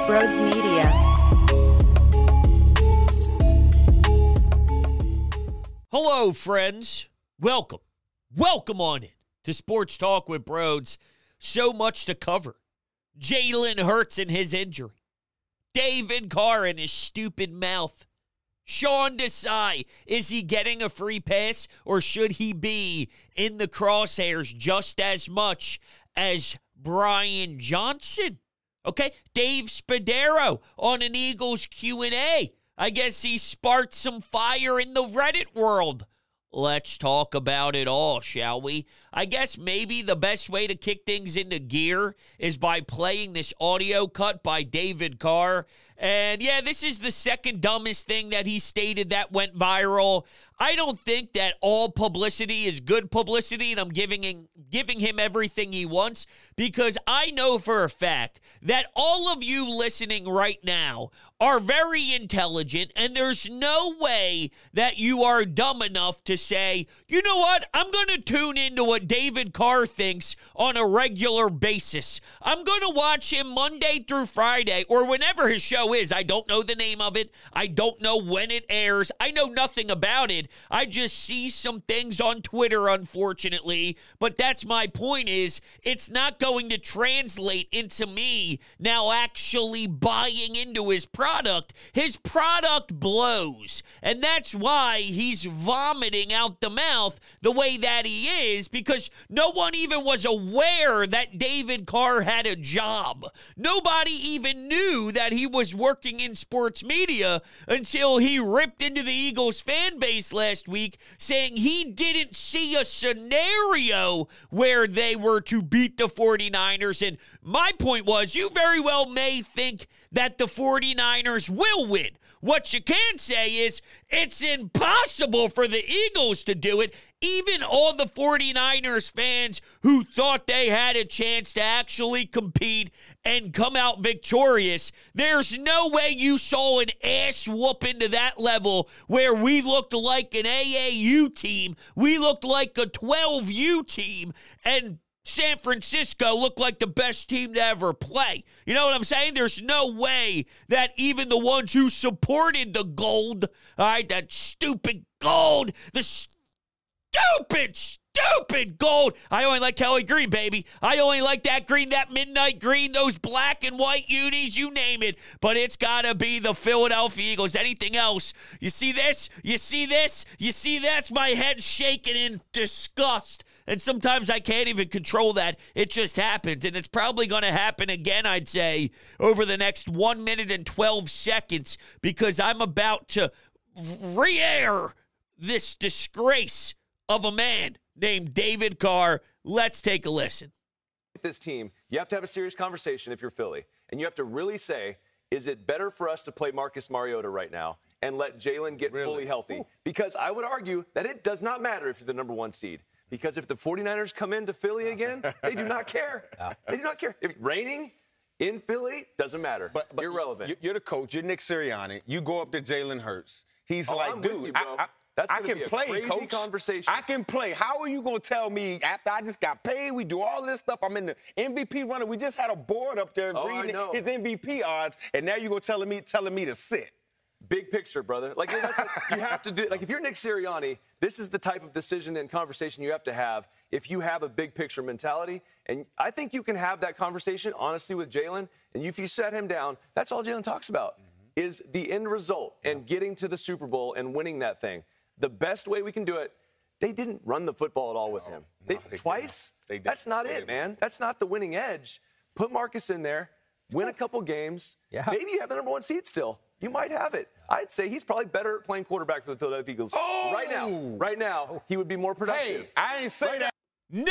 Broads Media. Hello, friends. Welcome on in to Sports Talk with Broads. So much to cover. Jalen Hurts and his injury. David Carr and his stupid mouth. Sean Desai, is he getting a free pass or should he be in the crosshairs just as much as Brian Johnson? Okay, Dave Spadaro on an Eagles Q&A. I guess he sparked some fire in the Reddit world. Let's talk about it all, shall we? I guess maybe the best way to kick things into gear is by playing this audio cut by David Carr. And yeah, this is the second dumbest thing that he stated that went viral. I don't think that all publicity is good publicity, and I'm giving him everything he wants, because I know for a fact that all of you listening right now are very intelligent, and there's no way that you are dumb enough to say, you know what, I'm going to tune into what David Carr thinks on a regular basis. I'm going to watch him Monday through Friday, or whenever his show is. I don't know the name of it. I don't know when it airs. I know nothing about it. I just see some things on Twitter, unfortunately. But that's my point, is it's not going to translate into me now actually buying into his product. His product blows. And that's why he's vomiting out the mouth the way that he is, because no one even was aware that David Carr had a job. Nobody even knew that he was working in sports media until he ripped into the Eagles fan base last week saying he didn't see a scenario where they were to beat the 49ers. And my point was, you very well may think that the 49ers will win. What you can say is it's impossible for the Eagles to do it. Even all the 49ers fans who thought they had a chance to actually compete and come out victorious, there's no way you saw an ass whooping to that level where we looked like an AAU team, we looked like a 12U team, and San Francisco looked like the best team to ever play. You know what I'm saying? There's no way that even the ones who supported the gold, all right, that stupid gold, the stupid gold. I only like Kelly green, baby. I only like that green, that midnight green, those black and white unis, you name it. But it's got to be the Philadelphia Eagles. Anything else? You see this? You see this? You see that's my head shaking in disgust. And sometimes I can't even control that. It just happens. And it's probably going to happen again, I'd say, over the next 1 minute and 12 seconds, because I'm about to re-air this disgrace of a man named David Carr. Let's take a listen. This team, you have to have a serious conversation if you're Philly. And you have to really say, is it better for us to play Marcus Mariota right now and let Jalen get fully healthy? Because I would argue that it does not matter if you're the number one seed. Because if the 49ers come into Philly again, they do not care. They do not care. If raining in Philly, doesn't matter. But irrelevant. You're the coach. You're Nick Sirianni. You go up to Jalen Hurts. He's like, dude, that's I can play, crazy coach. Conversation. I can play. How are you going to tell me after I just got paid, we do all of this stuff, I'm in the MVP runner. We just had a board up there reading his MVP odds, and now you're going to telling me to sit. Big picture, brother. Like, that's what you have to do. Like, if you're Nick Sirianni, this is the type of decision and conversation you have to have if you have a big picture mentality. And I think you can have that conversation, honestly, with Jalen. And if you set him down, that's all Jalen talks about, is the end result and getting to the Super Bowl and winning that thing. The best way we can do it, they didn't run the football at all with him. Twice? That's not it, man. That's not the winning edge. Put Marcus in there, win a couple games. Yeah. Maybe you have the number one seed still. You might have it. I'd say he's probably better at playing quarterback for the Philadelphia Eagles. Right now, he would be more productive. Hey, I ain't say that. No!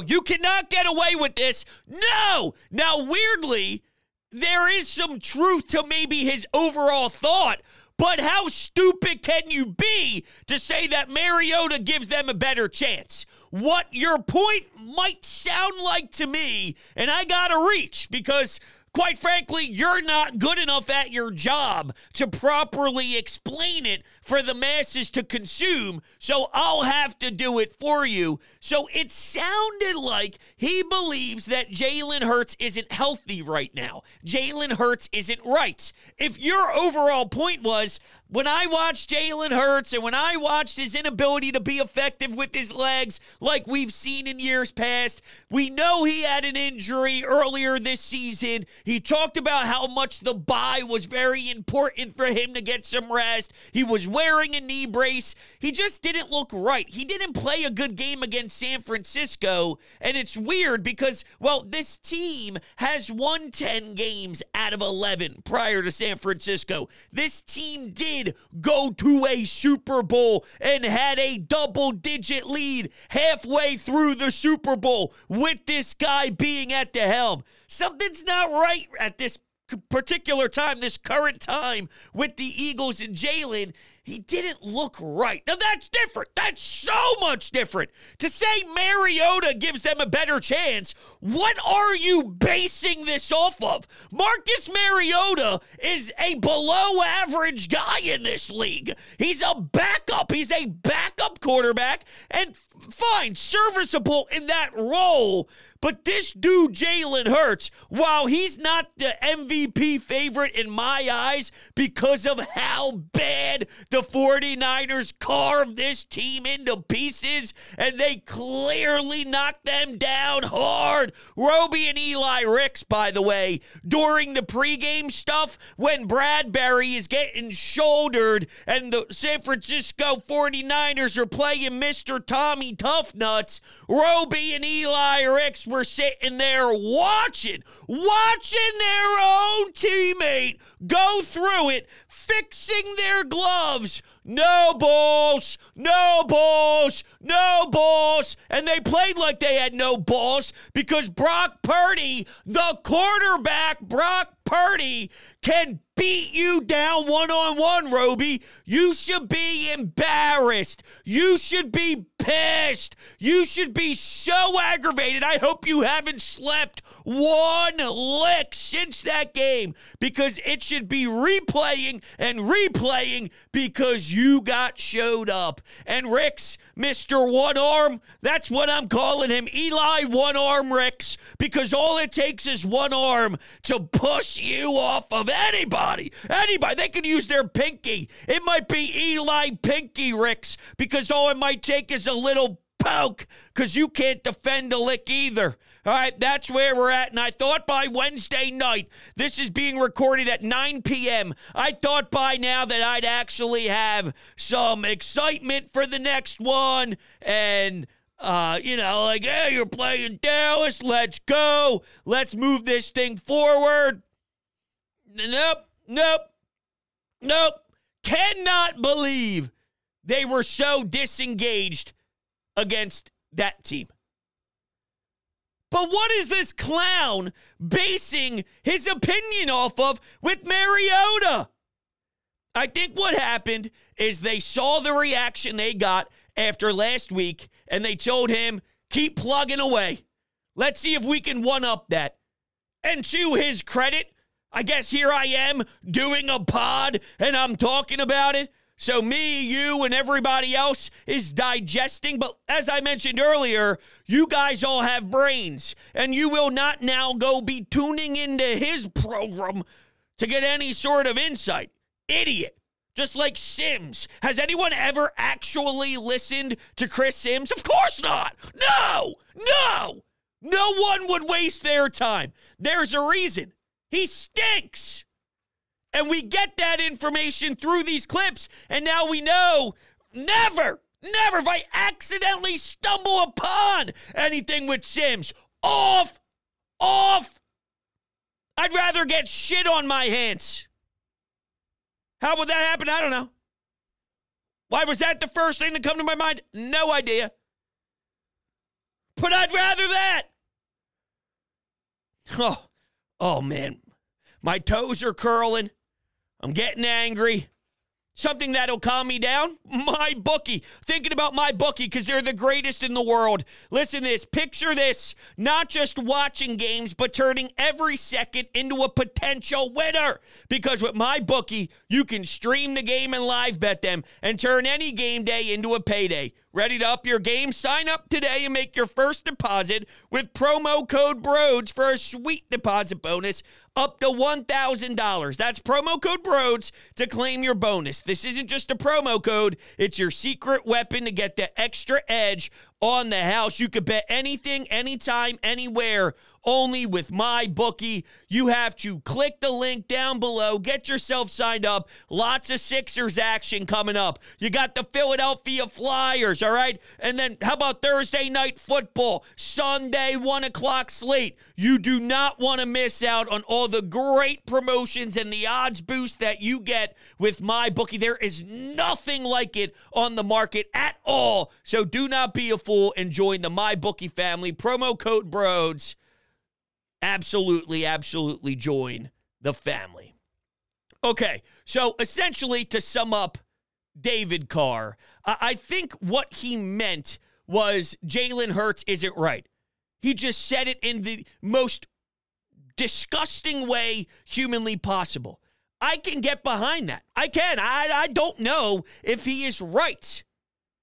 You cannot get away with this. No! Now, weirdly, there is some truth to maybe his overall thought, but how stupid can you be to say that Mariota gives them a better chance? What your point might sound like to me, and I gotta reach, because quite frankly, you're not good enough at your job to properly explain it for the masses to consume, so I'll have to do it for you. So it sounded like he believes that Jalen Hurts isn't healthy right now. Jalen Hurts isn't right. If your overall point was, when I watched Jalen Hurts and when I watched his inability to be effective with his legs like we've seen in years past, we know he had an injury earlier this season. He talked about how much the bye was very important for him to get some rest. He was wearing a knee brace. He just didn't look right. He didn't play a good game against San Francisco, and it's weird because, well, this team has won 10 games out of 11 prior to San Francisco. This team did go to a Super Bowl and had a double-digit lead halfway through the Super Bowl with this guy being at the helm. Something's not right at this particular time, this current time with the Eagles and Jalen. He didn't look right. Now, that's different. That's so much different. To say Mariota gives them a better chance, what are you basing this off of? Marcus Mariota is a below-average guy in this league. He's a backup. He's a backup quarterback, and fine, serviceable in that role. But this dude, Jalen Hurts, while he's not the MVP favorite in my eyes because of how bad the 49ers carved this team into pieces, and they clearly knocked them down hard. Roby and Eli Ricks, by the way, during the pregame stuff, when Bradbury is getting shouldered and the San Francisco 49ers are playing Mr. Tommy Toughnuts, Roby and Eli Ricks were sitting there watching their own teammate go through it, fixing their gloves. No balls, no balls, no balls. And they played like they had no balls because Brock Purdy, the quarterback, Brock Purdy, can beat you down one-on-one, Roby. You should be embarrassed. You should be pissed. You should be so aggravated. I hope you haven't slept one lick since that game, because it should be replaying and replaying because you got showed up. And Ricks, Mr. One Arm, that's what I'm calling him, Eli One Arm Ricks, because all it takes is one arm to push you off of anybody. They could use their pinky. It might be Eli Pinky Ricks, because all it might take is a little poke, because you can't defend a lick either. All right, that's where we're at, and I thought by Wednesday night, this is being recorded at 9 p.m., I thought by now that I'd actually have some excitement for the next one, and like, hey, you're playing Dallas, let's go, let's move this thing forward. Nope. Cannot believe they were so disengaged against that team. But what is this clown basing his opinion off of with Mariota? I think what happened is they saw the reaction they got after last week, and they told him, keep plugging away. Let's see if we can one-up that. And to his credit, I guess here I am doing a pod, and I'm talking about it. So me, you, and everybody else is digesting. But as I mentioned earlier, you guys all have brains, and you will not now go be tuning into his program to get any sort of insight. Idiot. Just like Sims. Has anyone ever actually listened to Chris Sims? Of course not. No. No one would waste their time. There's a reason. He stinks. And we get that information through these clips, and now we know never if I accidentally stumble upon anything with Sims, off. I'd rather get shit on my hands. How would that happen? I don't know. Why was that the first thing to come to my mind? No idea. But I'd rather that. Oh man. My toes are curling. I'm getting angry. Something that'll calm me down? My bookie. Thinking about my bookie because they're the greatest in the world. Listen to this. Picture this. Not just watching games, but turning every second into a potential winner. Because with my bookie, you can stream the game and live bet them and turn any game day into a payday. Ready to up your game? Sign up today and make your first deposit with promo code BROADS for a sweet deposit bonus up to $1,000. That's promo code BROADS to claim your bonus. This isn't just a promo code. It's your secret weapon to get the extra edge on the house. You could bet anything, anytime, anywhere, only with my bookie. You have to click the link down below. Get yourself signed up. Lots of Sixers action coming up. You got the Philadelphia Flyers, all right? And then how about Thursday night football? Sunday, 1 o'clock slate. You do not want to miss out on all the great promotions and the odds boost that you get with my bookie. There is nothing like it on the market at all. So do not be a fool and join the MyBookie family. Promo code BROADS. Absolutely, absolutely join the family. Okay, so essentially to sum up David Carr, I think what he meant was Jalen Hurts isn't right. He just said it in the most disgusting way humanly possible. I can get behind that. I can. I don't know if he is right.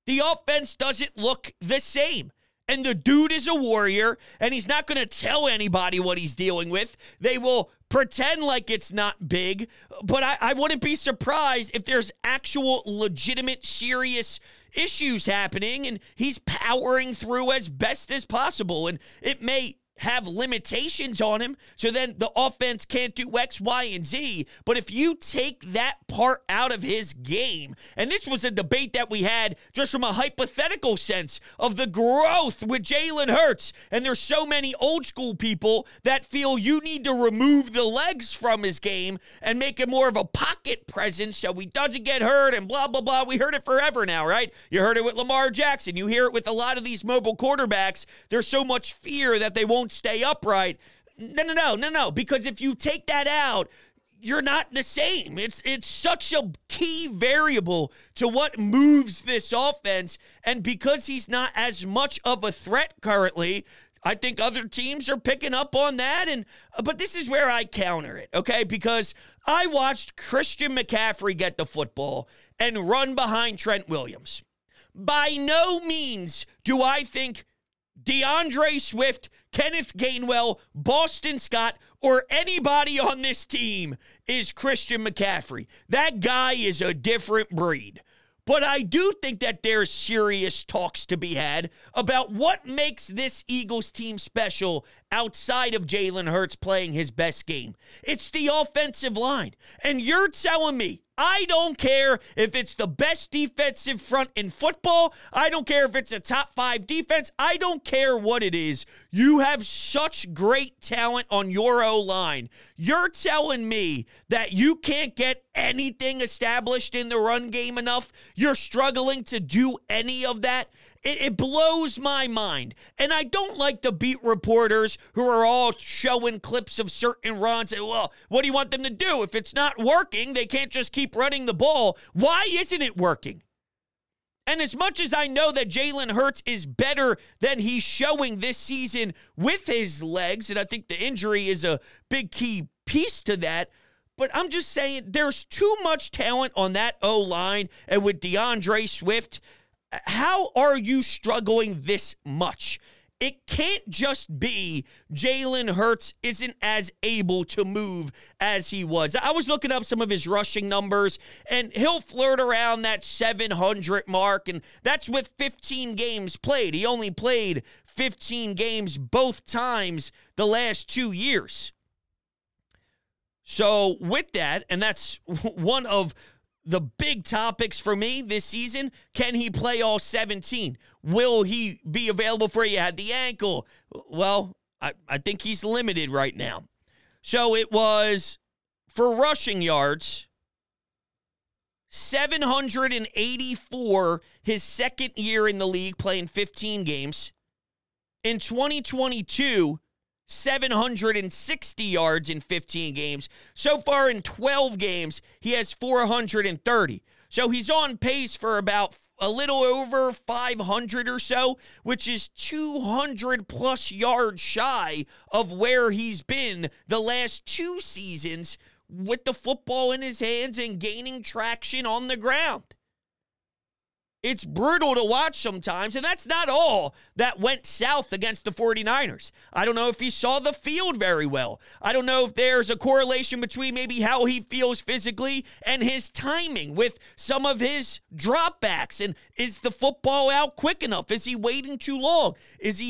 The offense doesn't look the same. And the dude is a warrior, and he's not going to tell anybody what he's dealing with. They will pretend like it's not big, but I wouldn't be surprised if there's actual legitimate, serious issues happening, and he's powering through as best as possible. And it may have limitations on him, so then the offense can't do X, Y, and Z. But if you take that part out of his game, and this was a debate that we had just from a hypothetical sense of the growth with Jalen Hurts, and there's so many old school people that feel you need to remove the legs from his game and make him more of a pocket presence so he doesn't get hurt and blah, blah, blah. We heard it forever now, right? You heard it with Lamar Jackson. You hear it with a lot of these mobile quarterbacks. There's so much fear that they won't stay upright. No. Because if you take that out, you're not the same. It's such a key variable to what moves this offense. And because he's not as much of a threat currently, I think other teams are picking up on that. But this is where I counter it, okay? Because I watched Christian McCaffrey get the football and run behind Trent Williams. By no means do I think DeAndre Swift, Kenneth Gainwell, Boston Scott, or anybody on this team is Christian McCaffrey. That guy is a different breed. But I do think that there's serious talks to be had about what makes this Eagles team special outside of Jalen Hurts playing his best game. It's the offensive line. And you're telling me, I don't care if it's the best defensive front in football. I don't care if it's a top 5 defense. I don't care what it is. You have such great talent on your O-line. You're telling me that you can't get anything established in the run game enough? You're struggling to do any of that? It blows my mind. And I don't like the beat reporters who are all showing clips of certain runs. And, well, what do you want them to do? If it's not working, they can't just keep running the ball. Why isn't it working? And as much as I know that Jalen Hurts is better than he's showing this season with his legs, and I think the injury is a big key piece to that, but I'm just saying there's too much talent on that O-line, and with DeAndre Swift, how are you struggling this much? It can't just be Jalen Hurts isn't as able to move as he was. I was looking up some of his rushing numbers, and he'll flirt around that 700 mark, and that's with 15 games played. He only played 15 games both times the last 2 years. So with that, and that's one of the big topics for me this season, can he play all 17? Will he be available for you? Had the ankle. Well, I think he's limited right now. So it was, for rushing yards, 784 his second year in the league, playing 15 games. In 2022, 760 yards in 15 games. So far in 12 games, he has 430. So he's on pace for about a little over 500 or so, which is 200 plus yards shy of where he's been the last 2 seasons with the football in his hands and gaining traction on the ground. It's brutal to watch sometimes, and that's not all that went south against the 49ers. I don't know if he saw the field very well. I don't know if there's a correlation between maybe how he feels physically and his timing with some of his dropbacks. And is the football out quick enough? Is he waiting too long? Is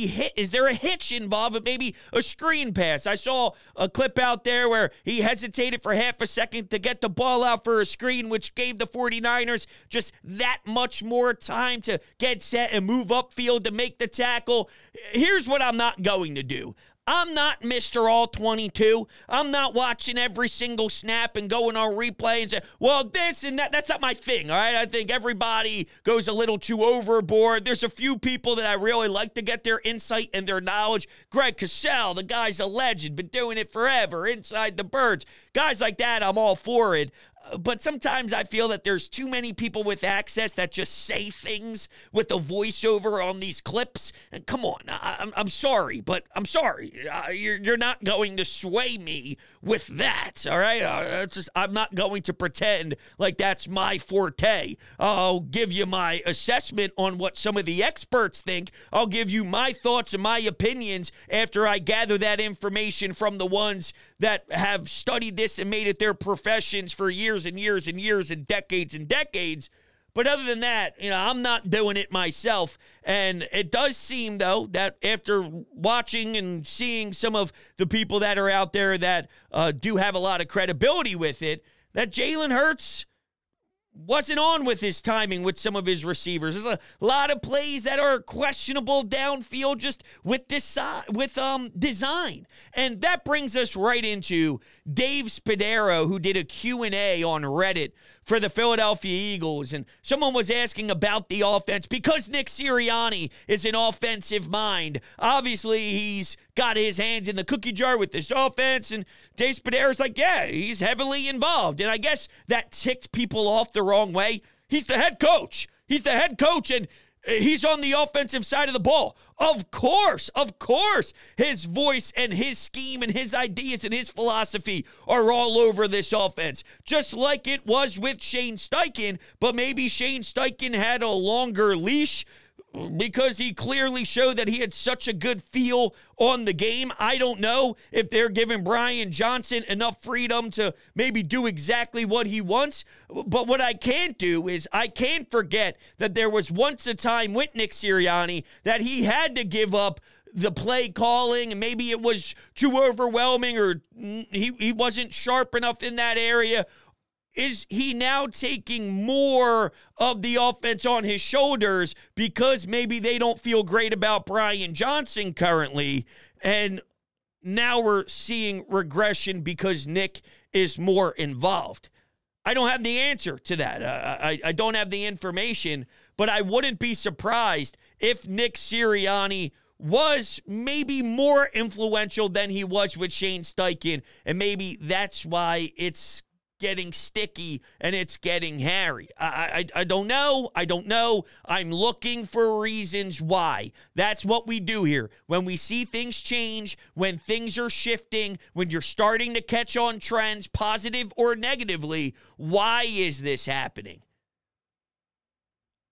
there a hitch involved with maybe a screen pass? I saw a clip out there where he hesitated for half a second to get the ball out for a screen, which gave the 49ers just that much more time to get set and move upfield to make the tackle. Here's what I'm not going to do. I'm not Mr. All 22. I'm not watching every single snap and going on replay and say, well, this and that. That's not my thing, all right? I think everybody goes a little too overboard. There's a few people that I really like to get their insight and their knowledge. Greg Cassell, the guy's a legend, been doing it forever, Inside the Birds. Guys like that, I'm all for it. But sometimes I feel that there's too many people with access that just say things with a voiceover on these clips. And come on, I'm sorry, but I'm sorry. You're not going to sway me with that, all right? I'm not going to pretend like that's my forte. I'll give you my assessment on what some of the experts think. I'll give you my thoughts and my opinions after I gather that information from the ones that have studied this and made it their professions for years and years and years and decades. But other than that, I'm not doing it myself. And it does seem, though, that after watching and seeing some of the people that are out there that do have a lot of credibility with it, that Jalen Hurts wasn't on with his timing with some of his receivers. There's a lot of plays that are questionable downfield just with design. And that brings us right into Dave Spadaro, who did a Q&A on Reddit for the Philadelphia Eagles. And someone was asking about the offense because Nick Sirianni is an offensive mind. Obviously, he's got his hands in the cookie jar with this offense. And Dave Spadaro's like, yeah, he's heavily involved. And I guess that ticked people off the wrong way. He's the head coach. And he's on the offensive side of the ball. Of course, his voice and his scheme and his ideas and his philosophy are all over this offense. Just like it was with Shane Steichen, but maybe Shane Steichen had a longer leash because he clearly showed that he had such a good feel on the game. I don't know if they're giving Brian Johnson enough freedom to maybe do exactly what he wants. But what I can't do is I can't forget that there was once a time with Nick Sirianni that he had to give up the play calling, and maybe it was too overwhelming or he wasn't sharp enough in that area. Is he now taking more of the offense on his shoulders because maybe they don't feel great about Brian Johnson currently? And now we're seeing regression because Nick is more involved. I don't have the answer to that. I don't have the information, but I wouldn't be surprised if Nick Sirianni was maybe more influential than he was with Shane Steichen, and maybe that's why it's getting sticky and it's getting hairy. I don't know. I'm looking for reasons why. That's what we do here. When we see things change, when things are shifting, when you're starting to catch on trends, positive or negatively, why is this happening?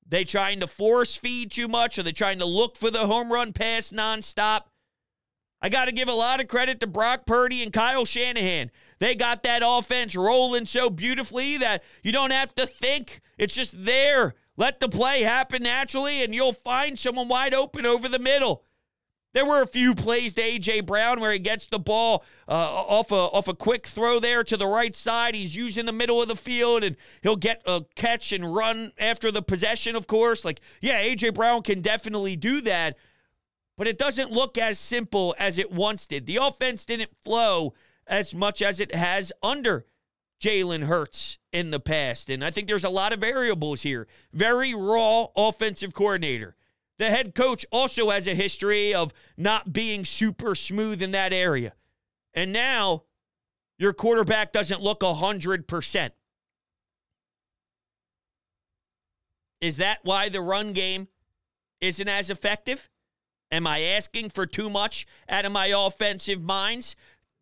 They trying to force feed too much? Are they trying to look for the home run pass nonstop? I got to give a lot of credit to Brock Purdy and Kyle Shanahan. They got that offense rolling so beautifully that you don't have to think. It's just there. Let the play happen naturally, and you'll find someone wide open over the middle. There were a few plays to A.J. Brown where he gets the ball off a quick throw there to the right side. He's using the middle of the field, and he'll get a catch and run after the possession, of course. A.J. Brown can definitely do that. But it doesn't look as simple as it once did. The offense didn't flow as much as it has under Jalen Hurts in the past. And I think there's a lot of variables here. Very raw offensive coordinator. The head coach also has a history of not being super smooth in that area. And now your quarterback doesn't look 100%. Is that why the run game isn't as effective? Am I asking for too much out of my offensive minds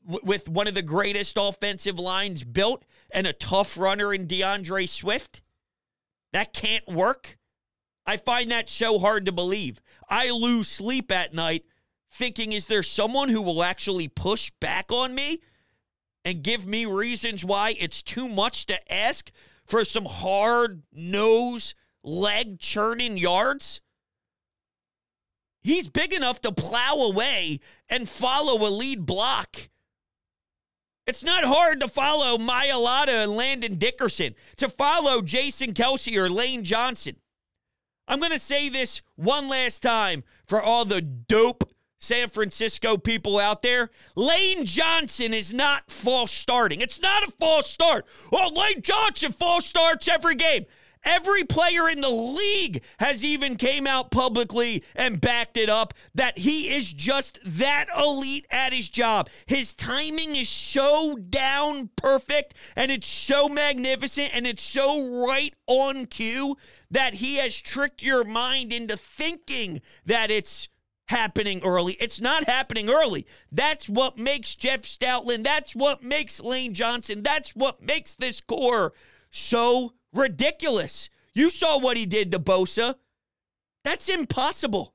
with one of the greatest offensive lines built and a tough runner in DeAndre Swift? That can't work. I find that so hard to believe. I lose sleep at night thinking, is there someone who will actually push back on me and give me reasons why it's too much to ask for some hard nose, leg churning yards? He's big enough to plow away and follow a lead block. It's not hard to follow Mailata and Landon Dickerson, to follow Jason Kelsey or Lane Johnson. I'm going to say this one last time for all the dope San Francisco people out there. Lane Johnson is not false starting. It's not a false start. Oh, Lane Johnson false starts every game. Every player in the league has even came out publicly and backed it up that he is just that elite at his job. His timing is so down perfect, and it's so magnificent, and it's so right on cue that he has tricked your mind into thinking that it's happening early. It's not happening early. That's what makes Jeff Stoutland. That's what makes Lane Johnson. That's what makes this core so ridiculous. You saw what he did to Bosa. That's impossible.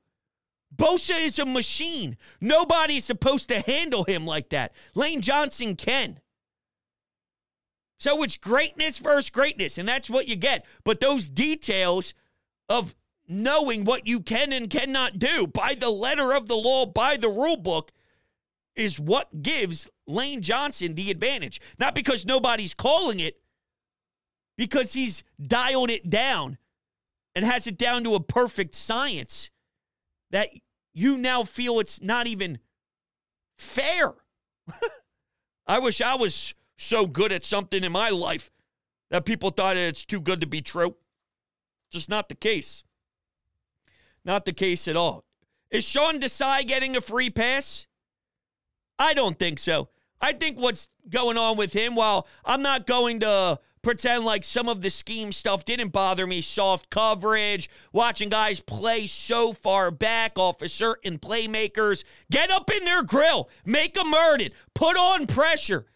Bosa is a machine. Nobody's supposed to handle him like that. Lane Johnson can. So it's greatness versus greatness, and that's what you get. But those details of knowing what you can and cannot do by the letter of the law, by the rule book, is what gives Lane Johnson the advantage. Not because nobody's calling it, because he's dialed it down and has it down to a perfect science that you now feel it's not even fair. I wish I was so good at something in my life that people thought it's too good to be true. Just not the case. Not the case at all. Is Sean Desai getting a free pass? I don't think so. I think what's going on with him, while I'm not going to pretend like some of the scheme stuff didn't bother me, soft coverage, watching guys play so far back off of certain playmakers, get up in their grill, make them earn it, put on pressure.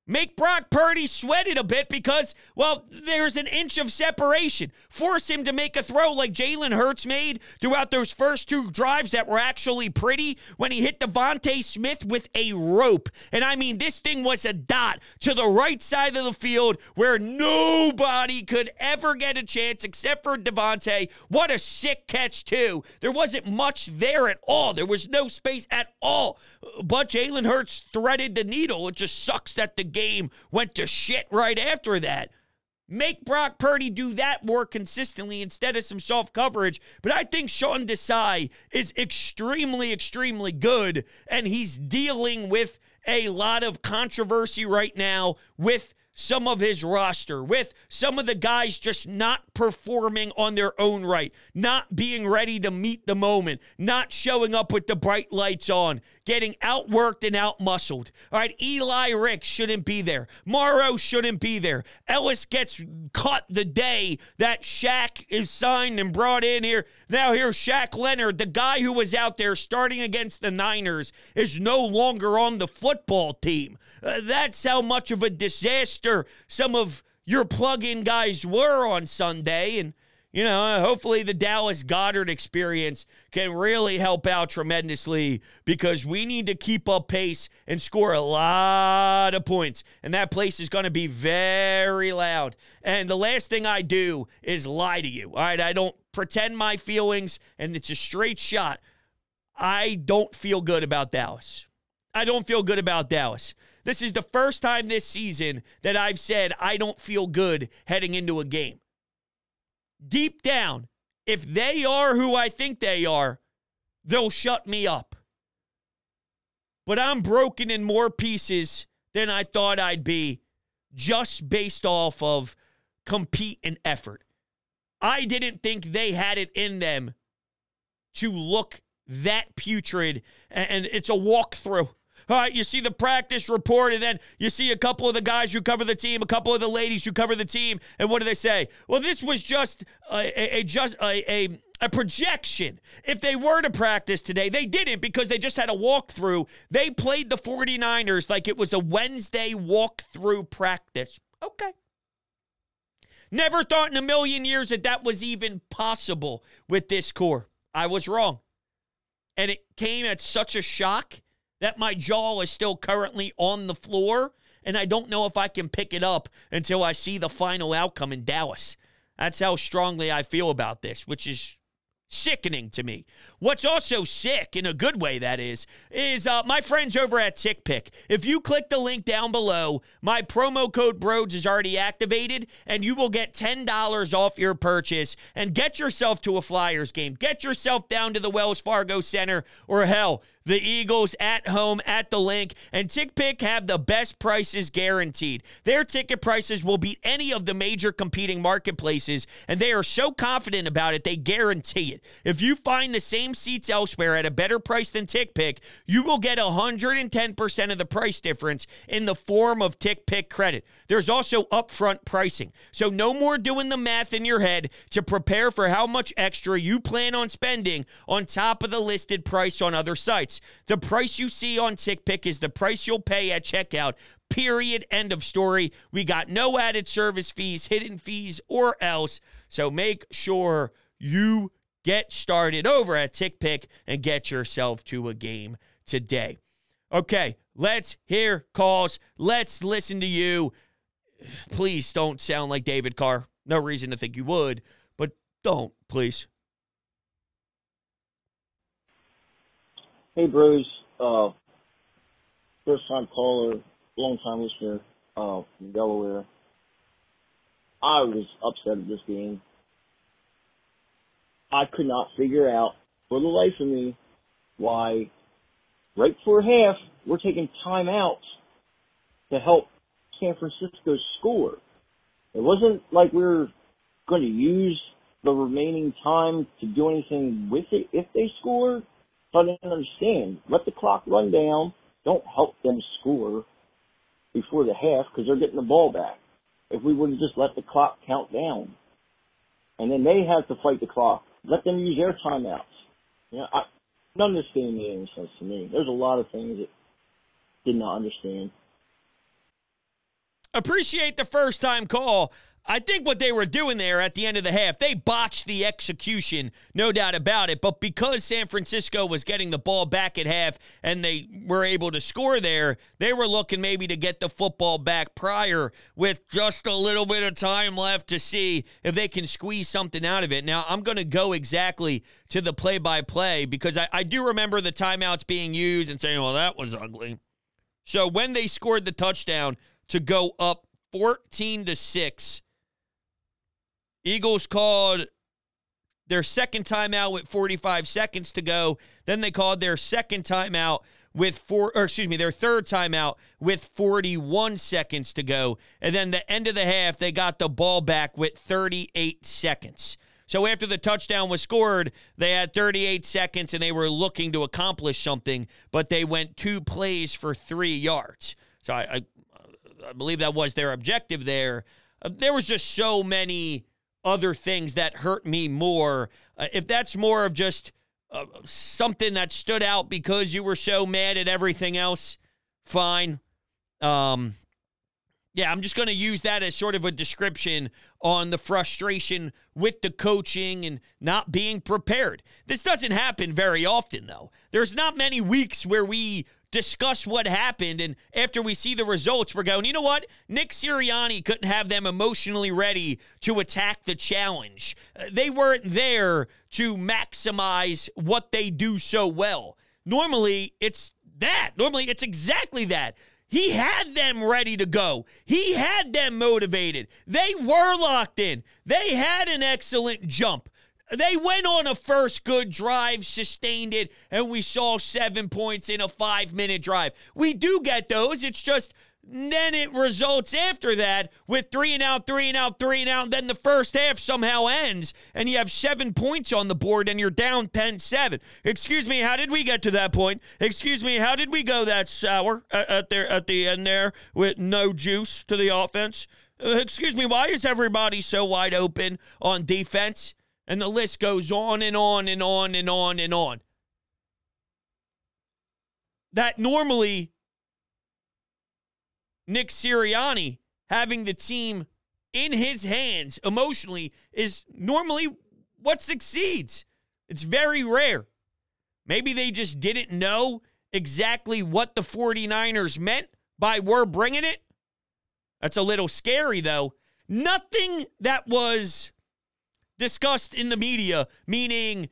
Make Brock Purdy sweat it a bit because, well, there's an inch of separation. Force him to make a throw like Jalen Hurts made throughout those first two drives that were actually pretty when he hit Devontae Smith with a rope. And I mean, this thing was a dot to the right side of the field where nobody could ever get a chance except for Devontae. What a sick catch, too. There wasn't much there at all. There was no space at all. But Jalen Hurts threaded the needle. It just sucks that the game went to shit right after that. Make Brock Purdy do that more consistently instead of some soft coverage. But I think Sean Desai is extremely, extremely good, and he's dealing with a lot of controversy right now with some of his roster, with some of the guys just not performing on their own right, not being ready to meet the moment, not showing up with the bright lights on, getting outworked and outmuscled. All right, Eli Ricks shouldn't be there. Morrow shouldn't be there. Ellis gets cut the day that Shaq is signed and brought in here. Now here's Shaq Leonard, the guy who was out there starting against the Niners, is no longer on the football team. That's how much of a disaster some of your plug-in guys were on Sunday. And, you know, hopefully the Dallas Goedert experience can really help out tremendously because we need to keep up pace and score a lot of points. And that place is going to be very loud. And the last thing I do is lie to you. All right, I don't pretend my feelings, and it's a straight shot. I don't feel good about Dallas. I don't feel good about Dallas. This is the first time this season that I've said I don't feel good heading into a game. Deep down, if they are who I think they are, they'll shut me up. But I'm broken in more pieces than I thought I'd be just based off of compete and effort. I didn't think they had it in them to look that putrid, and it's a walkthrough All right, you see the practice report, and then you see a couple of the guys who cover the team, a couple of the ladies who cover the team, and what do they say? Well, this was just a projection. If they were to practice today, they didn't because they just had a walkthrough. They played the 49ers like it was a Wednesday walkthrough practice. Okay. Never thought in a million years that that was even possible with this core. I was wrong. And it came at such a shock that my jaw is still currently on the floor, and I don't know if I can pick it up until I see the final outcome in Dallas. That's how strongly I feel about this, which is sickening to me. What's also sick, in a good way that is my friends over at TickPick. If you click the link down below, my promo code BRODES is already activated, and you will get $10 off your purchase, and get yourself to a Flyers game. Get yourself down to the Wells Fargo Center, or hell, the Eagles at home at the Link, and TickPick have the best prices guaranteed. Their ticket prices will beat any of the major competing marketplaces, and they are so confident about it, they guarantee it. If you find the same seats elsewhere at a better price than TickPick, you will get 110% of the price difference in the form of TickPick credit. There's also upfront pricing, so no more doing the math in your head to prepare for how much extra you plan on spending on top of the listed price on other sites. The price you see on TickPick is the price you'll pay at checkout. Period. End of story. We got no added service fees, hidden fees, or else. So make sure you get started over at TickPick and get yourself to a game today. Okay, let's hear calls. Let's listen to you. Please don't sound like David Carr. No reason to think you would, but don't, please. Hey, bros. First-time caller, long-time listener from Delaware. I was upset at this game. I could not figure out, for the life of me, why right before half we're taking timeouts to help San Francisco score. It wasn't like we were going to use the remaining time to do anything with it if they scored. So I didn't understand. Let the clock run down. Don't help them score before the half because they're getting the ball back. If we would have just let the clock count down. And then they have to fight the clock. Let them use their timeouts. You know, none of this game made any sense to me. There's a lot of things that did not understand. Appreciate the first-time call. I think what they were doing there at the end of the half, they botched the execution, no doubt about it. But because San Francisco was getting the ball back at half and they were able to score there, they were looking maybe to get the football back prior with just a little bit of time left to see if they can squeeze something out of it. Now, I'm going to go exactly to the play-by-play because I do remember the timeouts being used and saying, well, that was ugly. So when they scored the touchdown to go up 14-6, Eagles called their second timeout with 45 seconds to go. Then they called their second timeout with their third timeout with 41 seconds to go. And then the end of the half, they got the ball back with 38 seconds. So after the touchdown was scored, they had 38 seconds and they were looking to accomplish something, but they went 2 plays for 3 yards. So I believe that was their objective there. There was just so many other things that hurt me more. If that's more of just something that stood out because you were so mad at everything else, fine. Yeah, I'm just going to use that as sort of a description on the frustration with the coaching and not being prepared. This doesn't happen very often, though. There's not many weeks where we discuss what happened, and after we see the results, we're going, you know what? Nick Sirianni couldn't have them emotionally ready to attack the challenge. They weren't there to maximize what they do so well. Normally, it's that. Normally, it's exactly that. He had them ready to go. He had them motivated. They were locked in. They had an excellent jump. They went on a first good drive, sustained it, and we saw 7 points in a 5-minute drive. We do get those. It's just Then it results after that with 3 and out, 3 and out, 3 and out. And then the first half somehow ends and you have 7 points on the board and you're down 10-7. Excuse me, how did we get to that point? Excuse me, how did we go that sour at the end there with no juice to the offense? Excuse me, why is everybody so wide open on defense? And the list goes on and on and on and on and on. That normally Nick Sirianni having the team in his hands emotionally is normally what succeeds. It's very rare. Maybe they just didn't know exactly what the 49ers meant by we're bringing it. That's a little scary, though. Nothing that was discussed in the media, meaning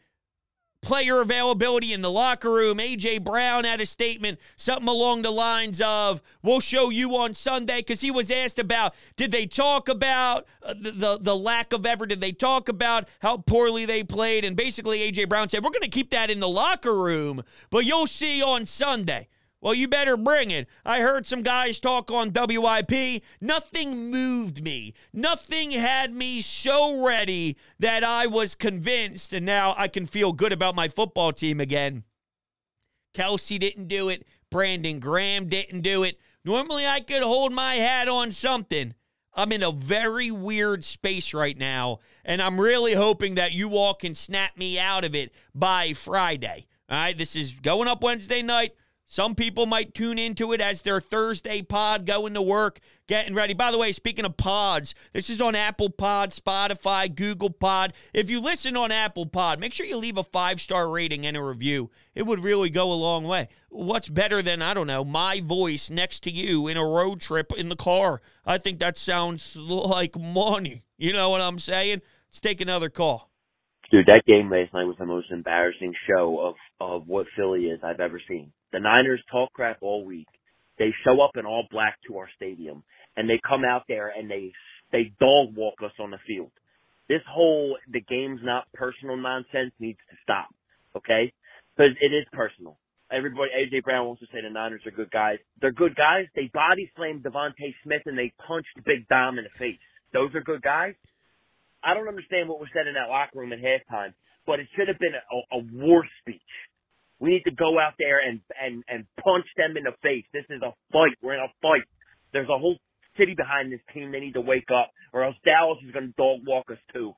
player availability in the locker room. A.J. Brown had a statement, something along the lines of, we'll show you on Sunday, because he was asked about, did they talk about the lack of effort? Did they talk about how poorly they played? And basically A.J. Brown said, we're going to keep that in the locker room, but you'll see on Sunday. Well, you better bring it. I heard some guys talk on WIP. Nothing moved me. Nothing had me so ready that I was convinced, and now I can feel good about my football team again. Kelsey didn't do it. Brandon Graham didn't do it. Normally, I could hold my hat on something. I'm in a very weird space right now, and I'm really hoping that you all can snap me out of it by Friday. All right, this is going up Wednesday night. Some people might tune into it as their Thursday pod, going to work, getting ready. By the way, speaking of pods, this is on Apple Pod, Spotify, Google Pod. If you listen on Apple Pod, make sure you leave a 5-star rating and a review. It would really go a long way. What's better than, I don't know, my voice next to you in a road trip in the car? I think that sounds like money. You know what I'm saying? Let's take another call. Dude, that game last night was the most embarrassing show of what Philly is I've ever seen. The Niners talk crap all week. They show up in all black to our stadium, and they come out there and they dog walk us on the field. This whole the game's not personal nonsense needs to stop, okay? Because it is personal. Everybody, A.J. Brown wants to say the Niners are good guys. They're good guys. They body slammed Devontae Smith and they punched Big Dom in the face. Those are good guys. I don't understand what was said in that locker room at halftime, but it should have been a war speech. We need to go out there and punch them in the face. This is a fight. We're in a fight. There's a whole city behind this team. They need to wake up, or else Dallas is going to dog walk us too.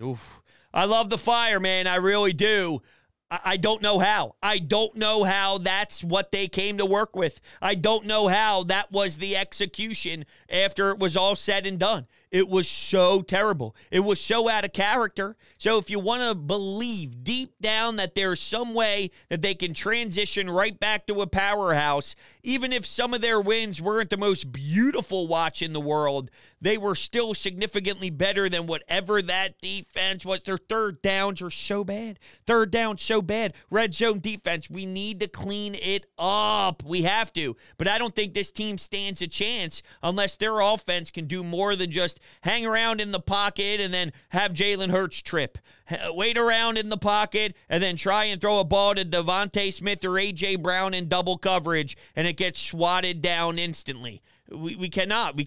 Oof. I love the fire, man. I really do. I don't know how. I don't know how that's what they came to work with. I don't know how that was the execution after it was all said and done. It was so terrible. It was so out of character. So if you want to believe deep down that there's some way that they can transition right back to a powerhouse, even if some of their wins weren't the most beautiful watch in the world, they were still significantly better than whatever that defense was. Their third downs are so bad. Third down so bad. Red zone defense, we need to clean it up. We have to. But I don't think this team stands a chance unless their offense can do more than just hang around in the pocket and then have Jalen Hurts trip. Wait around in the pocket and then try and throw a ball to Devontae Smith or A.J. Brown in double coverage and it gets swatted down instantly. We cannot.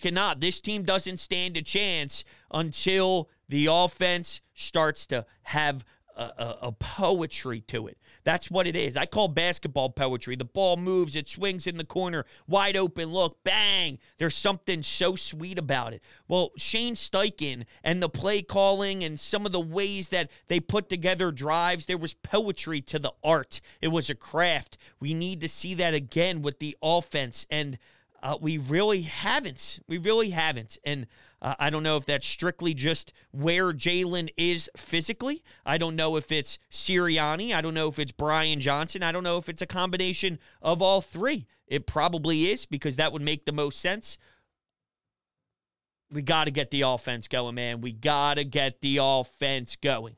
This team doesn't stand a chance until the offense starts to have a poetry to it. That's what it is. I call basketball poetry. The ball moves, it swings in the corner, wide open look, bang. There's something so sweet about it. Well, Shane Steichen and the play calling and some of the ways that they put together drives, there was poetry to the art. It was a craft. We need to see that again with the offense, and we really haven't. And I don't know if that's strictly just where Jalen is physically. I don't know if it's Sirianni. I don't know if it's Brian Johnson. I don't know if it's a combination of all three. It probably is, because that would make the most sense. We got to get the offense going, man. We got to get the offense going.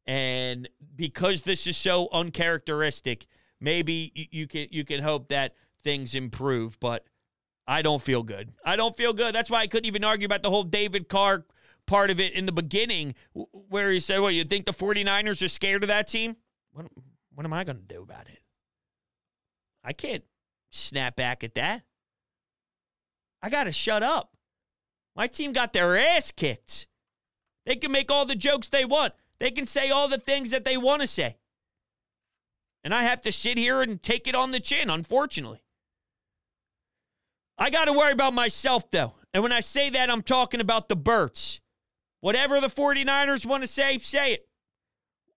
And because this is so uncharacteristic, maybe you can hope that things improve, but I don't feel good. That's why I couldn't even argue about the whole David Carr part of it in the beginning, where he said, well, you think the 49ers are scared of that team? What am I going to do about it? I can't snap back at that. I got to shut up. My team got their ass kicked. They can make all the jokes they want. They can say all the things that they want to say. And I have to sit here and take it on the chin, unfortunately. I got to worry about myself, though. And when I say that, I'm talking about the Birds. Whatever the 49ers want to say it.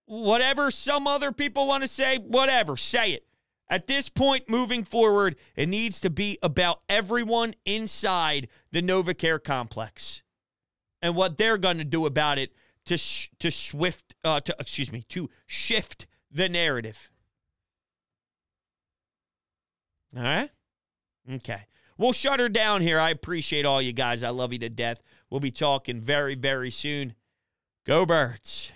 Whatever some other people want to say, whatever, say it. At this point, moving forward, it needs to be about everyone inside the NovaCare complex and what they're going to do about it to shift the narrative. All right? Okay. We'll shut her down here. I appreciate all you guys. I love you to death. We'll be talking very, very soon. Go Birds.